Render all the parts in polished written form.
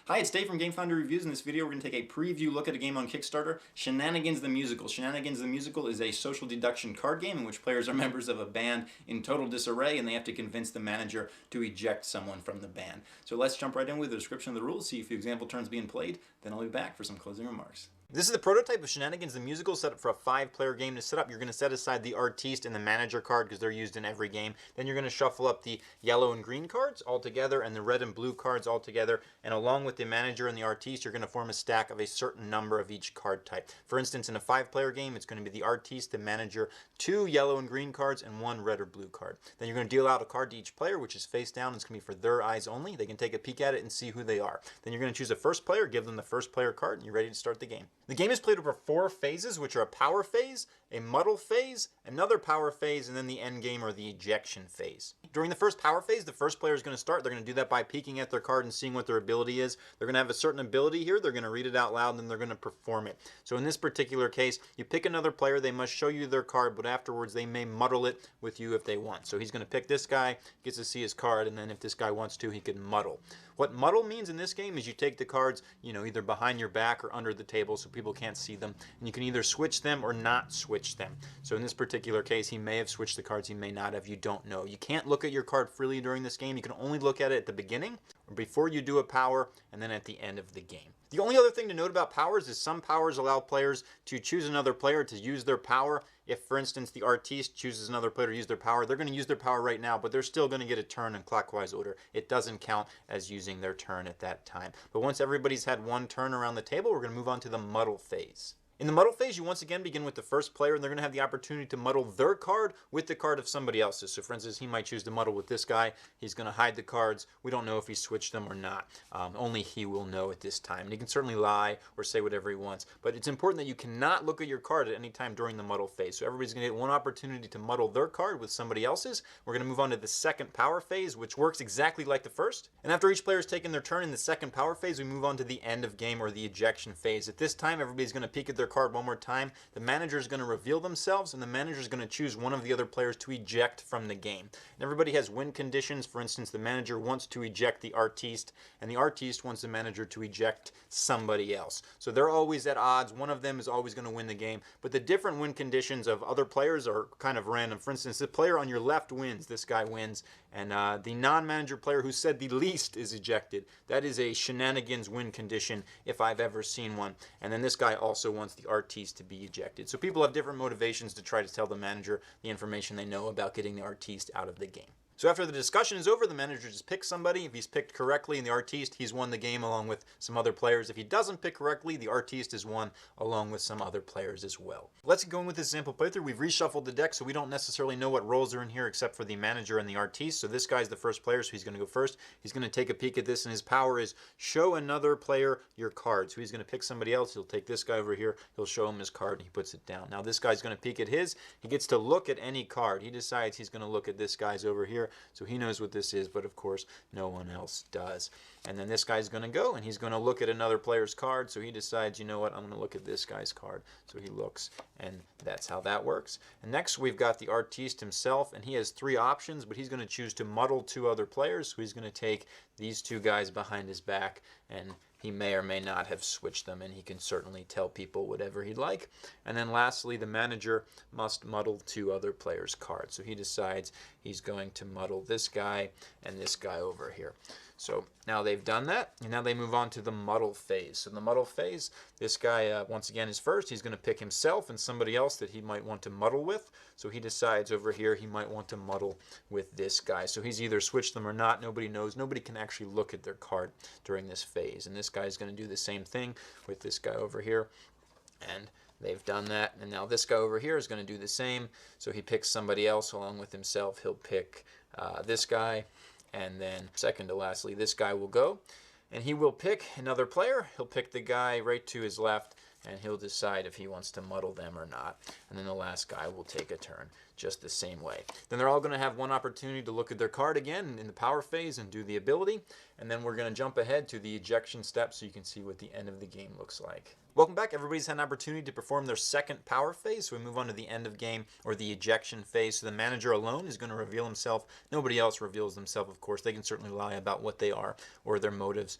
Hi, it's Dave from Game Fondue Reviews. In this video, we're going to take a preview look at a game on Kickstarter, Shenanigans the Musical. Shenanigans the Musical is a social deduction card game in which players are members of a band in total disarray and they have to convince the manager to eject someone from the band. So let's jump right in with a description of the rules, see if the example turn's being played, then I'll be back for some closing remarks. This is the prototype of Shenanigans the Musical, set up for a 5-player game. To set up, you're going to set aside the artiste and the manager card because they're used in every game. Then you're going to shuffle up the yellow and green cards all together and the red and blue cards all together. And along with the manager and the artiste, you're going to form a stack of a certain number of each card type. For instance, in a 5-player game, it's going to be the artiste, the manager, 2 yellow and green cards, and 1 red or blue card. Then you're going to deal out a card to each player, which is face down. It's going to be for their eyes only. They can take a peek at it and see who they are. Then you're going to choose a first player, give them the first player card, and you're ready to start the game. The game is played over 4 phases, which are a power phase, a muddle phase, another power phase, and then the end game or the ejection phase. During the first power phase, the first player is going to start. They're going to do that by peeking at their card and seeing what their ability is. They're going to have a certain ability here. They're going to read it out loud and then they're going to perform it. So in this particular case, you pick another player. They must show you their card, but afterwards they may muddle it with you if they want. So he's going to pick this guy, gets to see his card, and then if this guy wants to, he can muddle. What muddle means in this game is you take the cards, either behind your back or under the table so people can't see them, and you can either switch them or not switch them. So in this particular case, he may have switched the cards, he may not have, you don't know. You can't look at your card freely during this game. You can only look at it at the beginning, or before you do a power, and then at the end of the game. The only other thing to note about powers is some powers allow players to choose another player to use their power. If, for instance, the artiste chooses another player to use their power, they're going to use their power right now, but they're still going to get a turn in clockwise order. It doesn't count as using their turn at that time. But once everybody's had one turn around the table, we're going to move on to the muddle phase. In the muddle phase, you once again begin with the first player, and they're going to have the opportunity to muddle their card with the card of somebody else's. So for instance, he might choose to muddle with this guy. He's going to hide the cards. We don't know if he switched them or not. Only he will know at this time. And he can certainly lie or say whatever he wants. But it's important that you cannot look at your card at any time during the muddle phase. So everybody's going to get one opportunity to muddle their card with somebody else's. We're going to move on to the second power phase, which works exactly like the first. And after each player has taken their turn in the second power phase, we move on to the end of game or the ejection phase. At this time, everybody's going to peek at their card one more time. The manager is going to reveal themselves, and the manager is going to choose one of the other players to eject from the game. And everybody has win conditions. For instance, the manager wants to eject the artiste, and the artiste wants the manager to eject somebody else. So they're always at odds. One of them is always going to win the game. But the different win conditions of other players are kind of random. For instance, the player on your left wins. This guy wins. And the non-manager player who said the least is ejected. That is a Shenanigans win condition if I've ever seen one. And then this guy also wants the artiste to be ejected. So people have different motivations to try to tell the manager the information they know about getting the artiste out of the game. So after the discussion is over, the manager just picks somebody. If he's picked correctly in the artiste, he's won the game along with some other players. If he doesn't pick correctly, the artiste is won along with some other players as well. Let's go in with this sample playthrough. We've reshuffled the deck, so we don't necessarily know what roles are in here except for the manager and the artiste. So this guy's the first player, so he's going to go first. He's going to take a peek at this, and his power is show another player your card. So he's going to pick somebody else. He'll take this guy over here. He'll show him his card, and he puts it down. Now this guy's going to peek at his. He gets to look at any card. He decides he's going to look at this guy's over here, so he knows what this is, but of course no one else does. And then this guy's going to go and he's going to look at another player's card, so he decides, you know what, I'm going to look at this guy's card. So he looks, and that's how that works. And next we've got the artiste himself, and he has 3 options, but he's going to choose to muddle 2 other players. So he's going to take these 2 guys behind his back, and he may or may not have switched them, and he can certainly tell people whatever he'd like. And then lastly, the manager must muddle 2 other players' cards. So he decides he's going to muddle this guy and this guy over here. So now they've done that, and now they move on to the muddle phase. So the muddle phase, this guy once again is first. He's going to pick himself and somebody else that he might want to muddle with. So he decides over here he might want to muddle with this guy. So he's either switched them or not. Nobody knows. Nobody can actually look at their card during this phase. And this guy is going to do the same thing with this guy over here. And they've done that. And now this guy over here is going to do the same. So he picks somebody else along with himself. He'll pick this guy. And then second to lastly, this guy will go. And he will pick another player. He'll pick the guy right to his left. and he'll decide if he wants to muddle them or not. And then the last guy will take a turn just the same way. Then they're all going to have one opportunity to look at their card again in the power phase and do the ability. And then we're going to jump ahead to the ejection step so you can see what the end of the game looks like. Welcome back. Everybody's had an opportunity to perform their second power phase. So we move on to the end of game, or the ejection phase. So the manager alone is going to reveal himself. Nobody else reveals themselves, of course. They can certainly lie about what they are or their motives.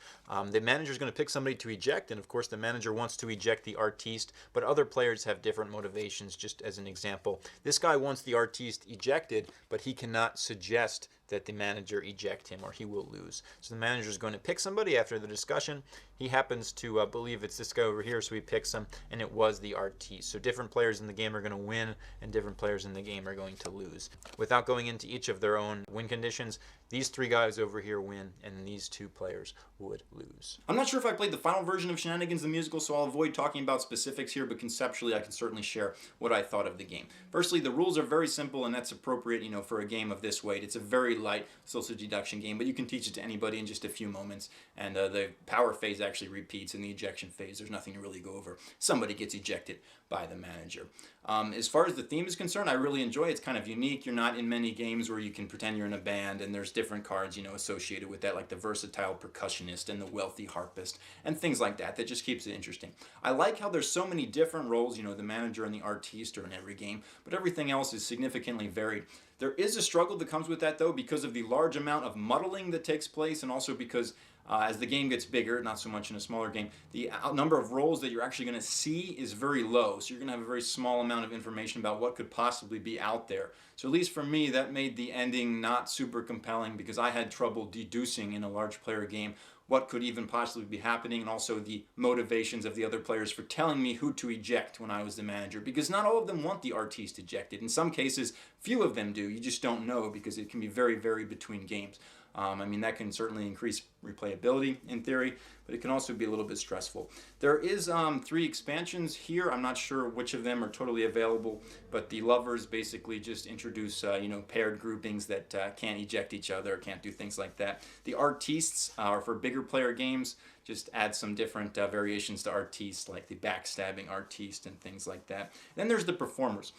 The manager is going to pick somebody to eject, and of course the manager wants to eject the artiste, but other players have different motivations. Just as an example, this guy wants the artiste ejected, but he cannot suggest that the manager eject him or he will lose. So the manager is going to pick somebody after the discussion. He happens to believe it's this guy over here, so he picks him, and it was the artiste. So different players in the game are going to win, and different players in the game are going to lose. Without going into each of their own win conditions, these three guys over here win, and these two players would lose. I'm not sure if I played the final version of Shenanigans the Musical, so I'll avoid talking about specifics here, but conceptually I can certainly share what I thought of the game. Firstly, the rules are very simple, and that's appropriate, for a game of this weight. It's a very light social deduction game, but you can teach it to anybody in just a few moments, and the power phase actually repeats in the ejection phase. There's nothing to really go over. Somebody gets ejected by the manager. As far as the theme is concerned, I really enjoy it. It's kind of unique. You're not in many games where you can pretend you're in a band, and there's different cards, associated with that, like the versatile percussionist and the wealthy harpist and things like that. That just keeps it interesting. I like how there's so many different roles. The manager and the artiste are in every game, but everything else is significantly varied. There is a struggle that comes with that, though, because of the large amount of muddling that takes place, and also because as the game gets bigger, not so much in a smaller game, the number of roles that you're actually going to see is very low. So you're going to have a very small amount of information about what could possibly be out there. So at least for me, that made the ending not super compelling, because I had trouble deducing in a large player game what could even possibly be happening, and also the motivations of the other players for telling me who to eject when I was the manager, because not all of them want the artiste ejected. In some cases, few of them do. You just don't know, because it can be very varied between games. That can certainly increase replayability in theory, but it can also be a little bit stressful. There is 3 expansions here. I'm not sure which of them are totally available, but the lovers basically just introduce paired groupings that can't eject each other, can't do things like that. The artistes are for bigger player games. Just add some different variations to artiste, like the backstabbing artiste and things like that. Then there's the performers,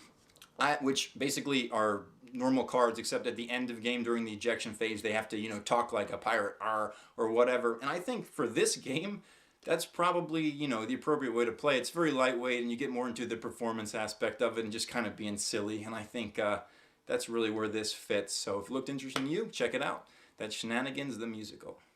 which basically are normal cards, except at the end of game during the ejection phase they have to talk like a pirate or whatever. And I think for this game that's probably the appropriate way to play. It's very lightweight, and you get more into the performance aspect of it and just kind of being silly, and I think that's really where this fits. So if it looked interesting to you, check it out. That's Shenanigans the Musical.